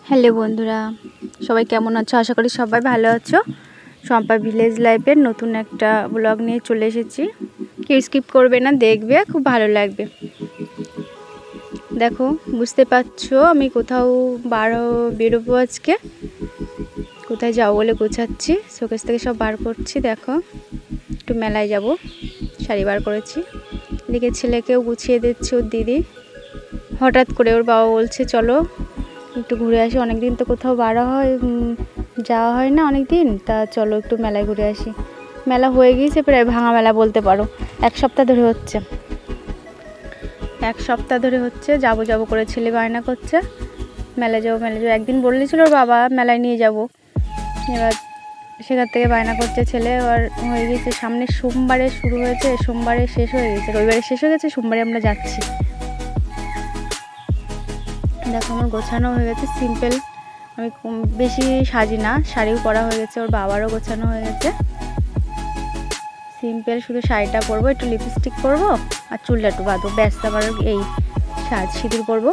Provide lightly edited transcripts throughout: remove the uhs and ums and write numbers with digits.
Hello বন্ধুরা, সবাই কেমন আছো? আশা করি সবাই ভালো আছো। শম্পা ভিলেজ লাইফের নতুন একটা ব্লগ নিয়ে চলে এসেছি। কেউ স্কিপ করবে না, দেখবে, খুব ভালো লাগবে। দেখো, বুঝতে পারছো আমি কোথাও বেরোবো আজকে। কোথায় যাবো বলে গোছাচ্ছি, শোকেস থেকে সব বার করছি। দেখো, একটু মেলায় যাব, শাড়ি বার করেছি। এদিকে ছেলেকেও গুছিয়ে দিচ্ছে ওর দিদি। হঠাৎ করে ওর বাবা বলছে চলো একটু ঘুরে আসি, অনেক দিন তো কোথাও যাওয়া হয় না অনেক দিন, তা চলো একটু মেলায় ঘুরে আসি। মেলা হয়ে গিয়েছে প্রায়, ভাঙা মেলা বলতে পারো। এক সপ্তাহ ধরে হচ্ছে যাবো যাবো করে ছেলে বায়না করছে মেলায় যাবো। একদিন বলেছিল ওর বাবা মেলায় নিয়ে যাব, এবার সেখান থেকে বায়না করছে ছেলে। এবার হয়ে গেছে সামনে সোমবারে শুরু হয়েছে, সোমবারে শেষ হয়ে গেছে, রবিবারে শেষ হয়ে গেছে, সোমবারে আমরা যাচ্ছি। দেখো আমার গোছানো হয়ে গেছে, সিম্পল, আমি বেশি সাজি না, শাড়িও পরা হয়ে গেছে, ওর বাবারও গোছানো হয়ে গেছে। সিম্পল শুধু শাড়িটা পরবো, একটু লিপস্টিক পরবো আর চুলটা একটু বাঁধবো, ব্যাস। আমার এই সাজ, সিঁদুর পরবো,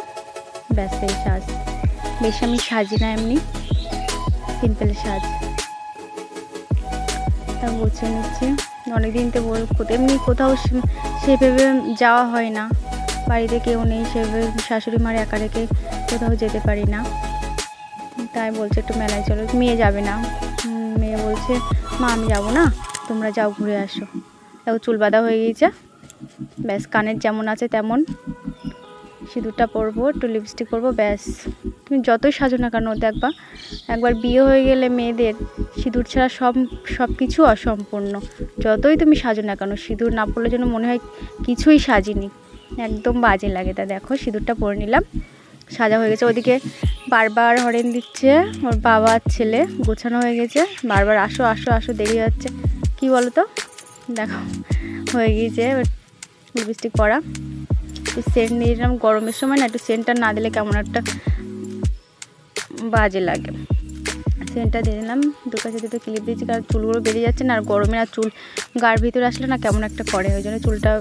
ব্যাস, এই সাজ। বেশি আমি সাজি না, এমনি সিম্পল সাজ। তা গুছিয়ে নিচ্ছি, অনেকদিন তো এমনি কোথাও সেভাবে যাওয়া হয় না, বাড়িতে কেউ নেই সেভাবে, শাশুড়ি মার একা রেখে কোথাও যেতে পারি না। তাই বলছে একটু মেলায় চলো। মেয়ে যাবে না, মেয়ে বলছে মা আমি যাবো না, তোমরা যাও ঘুরে আসো। দেখো চুল বাঁধা হয়ে গিয়েছে, ব্যাস। কানের যেমন আছে তেমন, সিঁদুরটা পরবো, একটু লিপস্টিক পরবো, ব্যাস। তুমি যতই সাজো না কেন, দেখবা একবার বিয়ে হয়ে গেলে মেয়েদের সিঁদুর ছাড়া সব কিছু অসম্পূর্ণ। যতই তুমি সাজো না কেন, সিঁদুর না পরলে যেন মনে হয় কিছুই সাজিনি, একদম বাজে লাগে। তা দেখো সিঁদুরটা পরে নিলাম, সাজা হয়ে গেছে। ওদিকে বারবার হরেন দিচ্ছে ওর বাবা আর ছেলে, গোছানো হয়ে গেছে, বারবার আসো আসো আসো, দেরি হচ্ছে। কি বলো তো, দেখো হয়ে গিয়েছে। লিপস্টিক পরা, একটু সেন্ট নিয়ে নিলাম, গরমের সময় না একটু সেন্টটা না দিলে কেমন একটা বাজে লাগে। সেন্টটা দিয়ে দিলাম, কাছে দুটো ক্লিপ দিয়েছি, কারণ চুলগুলো বেরিয়ে যাচ্ছে না, আর গরমে আর চুল গার ভিতরে আসলে না কেমন একটা করে, ওই জন্য চুলটা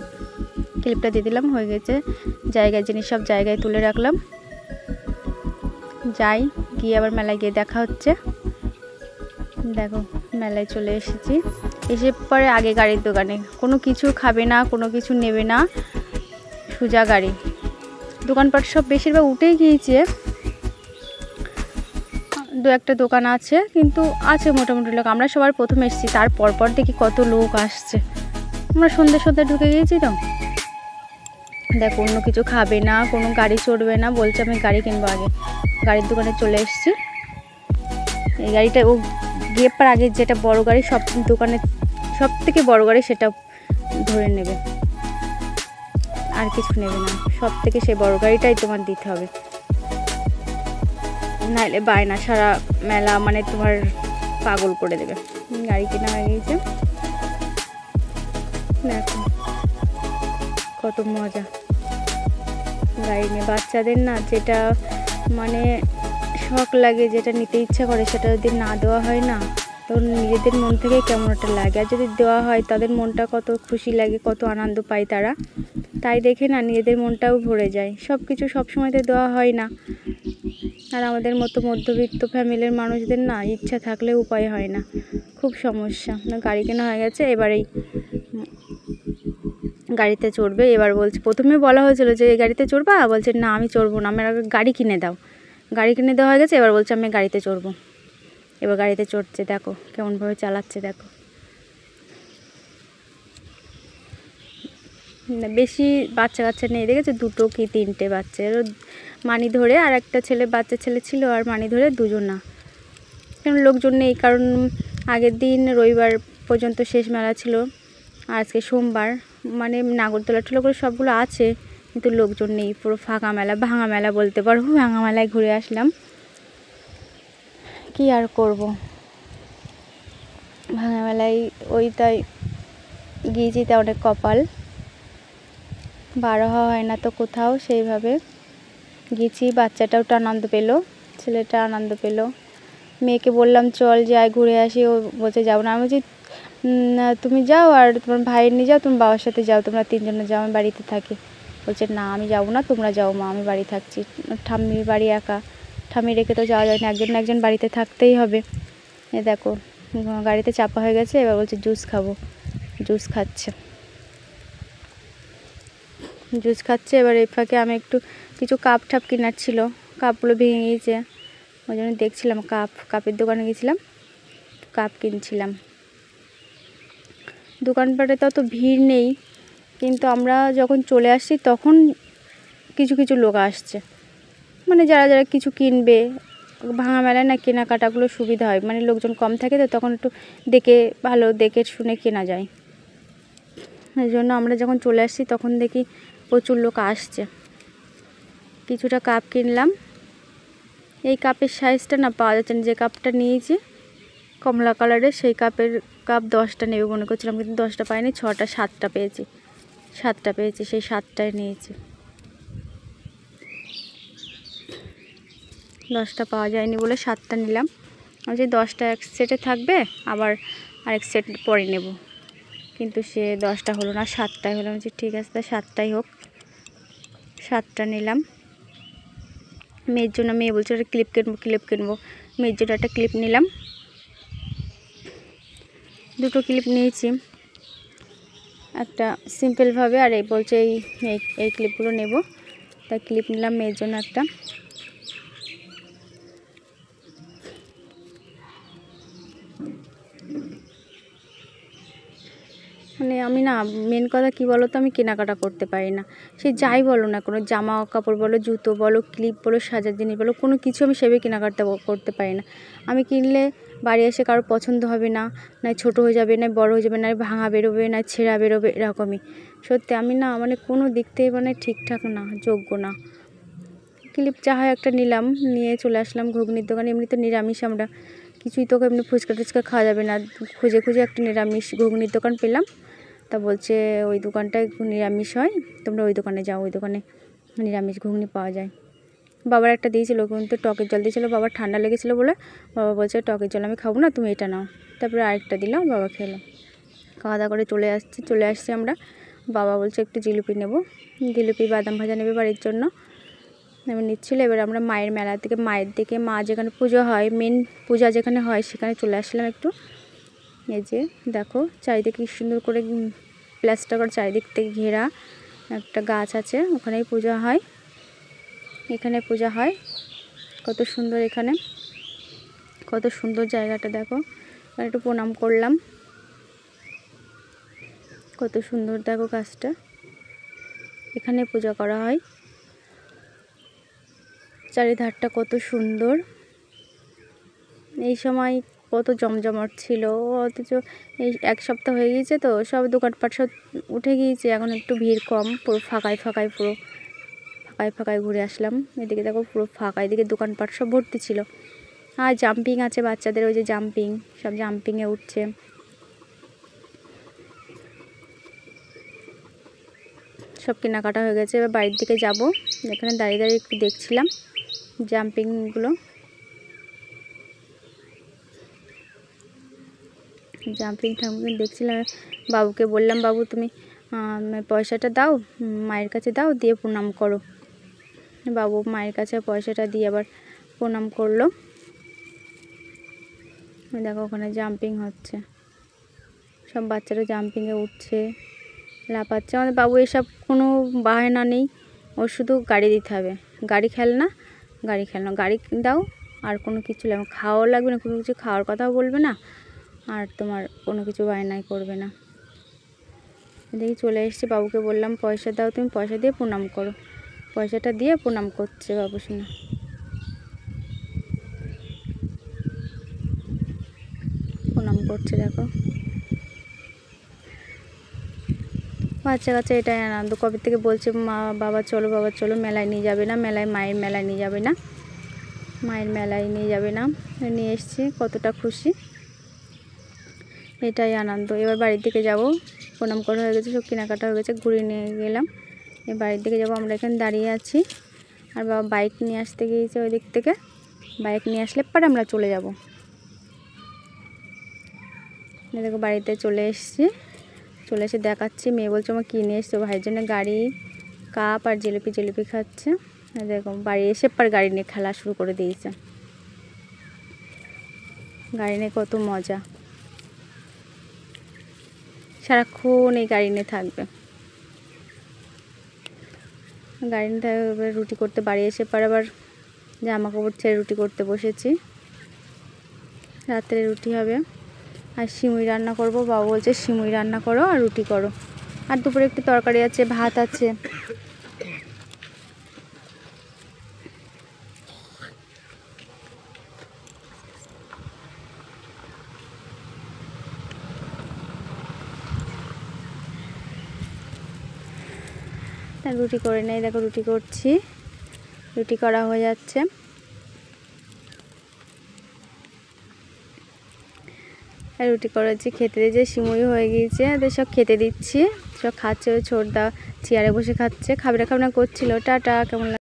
ক্লিপটা দিয়ে দিলাম। হয়ে গেছে, জায়গায় জিনিস সব জায়গায় তুলে রাখলাম। যাই, গিয়ে আবার মেলায় গিয়ে দেখা হচ্ছে। দেখো মেলায় চলে এসেছি, এসে পরে আগে গাড়ির দোকানে। কোনো কিছু খাবে না, কোনো কিছু নেবে না, সোজা গাড়ি। দোকানপাট সব বেশিরভাগ উঠেই গিয়েছে, দু একটা দোকান আছে, কিন্তু আছে মোটামুটি লোক। আমরা সবার প্রথম এসেছি, তার পর দেখি কত লোক আসছে। আমরা সন্ধ্যে ঢুকে গিয়েছি তো। দেখো অন্য কিছু খাবে না, কোনো গাড়ি চড়বে না, বলছে আমি গাড়ি কিনবো আগে। গাড়ির দোকানে চলে এসেছি। এই গাড়িটা ও গিয়ে পার আগে যেটা বড় গাড়ি, সব দোকানে সব থেকে বড় গাড়ি, সেটা ধরে নেবে, আর কিছু নেবে না। সব থেকে সেই বড় গাড়িটাই তোমার দিতে হবে, নাহলে বায়না সারা মেলা মানে তোমার পাগল করে দেবে। গাড়ি কেনা হয়ে গিয়েছে, দেখো কত মজা গাড়ি নিয়ে। বাচ্চাদের না যেটা মানে শখ লাগে, যেটা নিতে ইচ্ছা করে, সেটা যদি না দেওয়া হয় না, তখন নিজেদের মন থেকে কেমন একটা লাগে। আর যদি দেওয়া হয় তাদের মনটা কত খুশি লাগে, কত আনন্দ পায় তারা। তাই দেখে না নিজেদের মনটাও ভরে যায়। সব কিছু সবসময়তে দেওয়া হয় না, আর আমাদের মতো মধ্যবিত্ত ফ্যামিলির মানুষদের না ইচ্ছা থাকলে উপায় হয় না, খুব সমস্যা। গাড়ি কেনা হয়ে গেছে, এবারেই গাড়িতে চড়বে। এবার বলছে, প্রথমে বলা হয়েছিল যে এই গাড়িতে চড়বা, বলছে না আমি চড়বো না, আমার আগে গাড়ি কিনে দাও। গাড়ি কিনে দেওয়া হয়ে গেছে, এবার বলছে আমি গাড়িতে চড়বো। এবার গাড়িতে চড়ছে, দেখো কেমনভাবে চালাচ্ছে। দেখো বেশি বাচ্চা নেই, দেখেছে দুটো কি তিনটে বাচ্চা, এর মানি ধরে, আর একটা বাচ্চা ছেলে ছিল, আর মানি ধরে দুজন না, কারণ লোকজন নেই। কারণ আগের দিন রবিবার পর্যন্ত শেষ মেলা ছিল, আজকে সোমবার, মানে নাগরদোলা টোলা করে সবগুলো আছে, কিন্তু লোকজন নেই, পুরো ফাঁকা মেলা, ভাঙা মেলা বলতে পারো। ভাঙা মেলায় ঘুরে আসলাম, কি আর করব, ভাঙা মেলায় ওই তাই গিয়েছি, তা অনেক কপাল, বার হওয়া হয় না তো কোথাও সেইভাবে গেছি। বাচ্চাটাও একটু আনন্দ পেলো, ছেলেটা আনন্দ পেলো। মেয়েকে বললাম চল যাই ঘুরে আসি, ও বলছে যাও না। আমি বলছি তুমি যাও, আর তোমার ভাইয়ের নিয়ে যাও, তুমি বাবার সাথে যাও, তোমরা তিনজনে যাও, আমি বাড়িতে থাকি। বলছে না আমি যাবো না, তোমরা যাও মা, আমি বাড়ি থাকছি, ঠাম্মির বাড়ি একা, ঠামি রেখে তো যাওয়া যায় না, একজন না একজন বাড়িতে থাকতেই হবে। এ দেখো গাড়িতে চাপা হয়ে গেছে, এবার বলছে জুস খাবো, জুস খাচ্ছে। এবার এই ফাঁকে আমি একটু কিছু কাপ ঠাপ কেনার ছিল, কাপগুলো ভেঙে গিয়েছে, ওই জন্য দেখছিলাম। কাপের দোকানে গেছিলাম, কাপ কিনছিলাম। দোকানপাটে তো অত ভিড় নেই, কিন্তু আমরা যখন চলে আসছি তখন কিছু কিছু লোক আসছে, মানে যারা যারা কিছু কিনবে। ভাঙা মেলায় না কেনাকাটাগুলো সুবিধা হয়, মানে লোকজন কম থাকে তো তখন একটু ভালো দেখে শুনে কেনা যায়। এই জন্য আমরা যখন চলে আসছি তখন দেখি প্রচুর লোক আসছে। কিছুটা কাপ কিনলাম। এই কাপের সাইজটা না পাওয়া যাচ্ছে না, যে কাপটা নিয়েছি কমলা কালারের সেই কাপ 10টা নেবে মনে করছিলাম, কিন্তু 10টা পাইনি, 7টা পেয়েছি। সেই 7টায় নিয়েছি। 10টা পাওয়া যায়নি বলে 7টা নিলাম। আমি যে 10টা এক সেটে থাকবে, আবার আরেক সেট পরে নেব, কিন্তু সে 10টা হলো না, 7টাই হলো। আমি যে ঠিক আছে, 7টাই হোক। 7টা নিলাম। মেয়ের জন্য, মেয়ে বলছে একটা ক্লিপ কিনবো। মেয়ের জন্য একটা ক্লিপ নিলাম, 2টো ক্লিপ নিয়েছি, একটা সিম্পলভাবে, আর এই বলছে এই ক্লিপগুলো নেব, তাই ক্লিপ নিলাম মেয়ের জন্য একটা। মানে আমি না, মেন কথা কী বলো তো, আমি কেনাকাটা করতে পারি না। সে যাই বলো না, কোনো জামা কাপড় বলো, জুতো বলো, ক্লিপ বলো, সাজার জিনিস বলো, কোনো কিছু আমি সেভাবে কেনাকাটা করতে পারি না। আমি কিনলে বাড়ি এসে কারোর পছন্দ হবে না, নয় ছোটো হয়ে যাবে, নয় বড়ো হয়ে যাবে, নয় ভাঙা বেরোবে, নয় ছেঁড়া বেরোবে, এরকমই। সত্যি আমি না, মানে কোনো দিক থেকে মানে ঠিকঠাক না, যোগ্য না। ক্লিপ যা হয় একটা নিলাম, নিয়ে চলে আসলাম ঘুগনির দোকানে। এমনি তো নিরামিষ আমরা, কিছুই তো এমনি ফুচকা টুচকা খাওয়া যাবে না। খুঁজে একটা নিরামিষ ঘুগনির দোকান পেলাম। তা বলছে ওই দোকানটায় নিরামিষ হয়, তোমরা ওই দোকানে যাও, ওই দোকানে নিরামিষ ঘুগনি পাওয়া যায়। বাবার একটা দিয়েছিল, কিন্তু টকের জল দিয়েছিলো, বাবার ঠান্ডা লেগেছিলো বলে বাবা বলছে টকের জল আমি খাবো না, তুমি এটা নাও। তারপরে আরেকটা দিলাম, বাবা খেলো। খাওয়া দাওয়া করে চলে আসছি আমরা। বাবা বলছে একটু জিলিপি নেব, জিলিপি বাদাম ভাজা নেবে বাড়ির জন্য, আমি নিচ্ছিল। এবার আমরা মায়ের দিকে মা যেখানে পুজো হয়, মেন পূজা যেখানে হয় সেখানে চলে আসলাম একটু। এই যে দেখো চারিদিকে কি সুন্দর করে প্লাস্টার করে চারিদিক থেকে ঘেরা একটা গাছ আছে, ওখানেই পূজা হয়। এখানে পূজা হয়, কত সুন্দর, এখানে কত সুন্দর জায়গাটা দেখো। একটু প্রণাম করলাম, কত সুন্দর দেখো গাছটা, এখানে পূজা করা হয়। চারিধারটা কত সুন্দর। এই সময় কত জমজমাট ছিল, অথচ এই 1 সপ্তাহ হয়ে গিয়েছে তো, সব দোকানপাট সব উঠে গিয়েছে, এখন একটু ভিড় কম, পুরো ফাঁকায় ঘুরে আসলাম। এদিকে দেখো পুরো ফাঁকা, এদিকে দোকানপাট সব ভর্তি ছিল। আর জাম্পিং আছে বাচ্চাদের, ওই যে সব জাম্পিংয়ে উঠছে। সব কেনাকাটা হয়ে গেছে, এবার বাড়ির দিকে যাব। এখানে দাঁড়িয়ে একটু দেখছিলাম জাম্পিংগুলো। জাম্পিং দেখছিলাম। বাবুকে বললাম, বাবু তুমি পয়সাটা দাও, মায়ের কাছে দাও, দিয়ে প্রণাম করো। বাবু মায়ের কাছে পয়সাটা দিয়ে আবার প্রণাম করলো। দেখো ওখানে জাম্পিং হচ্ছে, সব বাচ্চারা জাম্পিংয়ে উঠছে, লাফাচ্ছে। আমাদের বাবু এসব কোনো বাহানা নেই, ওর শুধু গাড়ি দিতে হবে, গাড়ি খেলনা, গাড়ি দাও, আর কোনো কিছু লাগবে, খাওয়াও লাগবে না, কোনো কিছু খাওয়ার কথাও বলবে না, আর তোমার কোনো কিছু বায়নাই করবে না। দেখি চলে এসেছি, বাবুকে বললাম পয়সা দাও, তুমি পয়সা দিয়ে প্রণাম করো। পয়সাটা দিয়ে প্রণাম করছে বাবু, শুনে প্রণাম করছে। দেখো বাচ্চা কাচ্চা এটাই আনন্দ। কবে থেকে বলছে বাবা চলো মেলায় নিয়ে যাবে না, মায়ের মেলায় নিয়ে যাবে না, নিয়ে এসছি, কতটা খুশি, এটাই আনন্দ। এবার বাড়ির দিকে যাব, প্রণাম করা হয়ে গেছে, সব কেনাকাটা হয়ে গেছে, ঘুরে নিয়ে গেলাম। এবার বাড়ির দিকে যাব, আমরা এখানে দাঁড়িয়ে আছি, আর বাবা বাইক নিয়ে আসতে গিয়েছে ওই দিক থেকে। বাইক নিয়ে আসলে পরে আমরা চলে যাব। দেখো বাড়িতে চলে চলে এসে দেখাচ্ছি, মেয়ে বলছে আমার কী নিয়ে এসছো, ভাইয়ের জন্য গাড়ি, কাপ আর জিলিপি খাচ্ছে। দেখো বাড়ি এসে পর গাড়ি নিয়ে খেলা শুরু করে দিয়েছে। গাড়ি নিয়ে কত মজা, সারাক্ষণ এই গাড়ি নিয়ে থাকবে। গাড়ি নিয়ে থাকবে। রুটি করতে বাড়ি এসে পর আবার জামা কাপড় ছেড়ে রুটি করতে বসেছি। রাত্রে রুটি হবে আর সিমুই রান্না করব। বাবা বলছে সিমুই রান্না করো আর রুটি করো, আর দুপুরে একটু তরকারি আছে, ভাত আছে। রুটি করে নেই, দেখো রুটি করছি, রুটি করা হয়ে যাচ্ছে। আর রুটি করেছি, খেতে দিয়েছে, সিমুই হয়ে গিয়েছে, ওদের সব খেতে দিচ্ছি। সব খাচ্ছে, ওই ছোটদা চেয়ারে বসে খাচ্ছে, খাবে না করছিল। টাটা, কেমন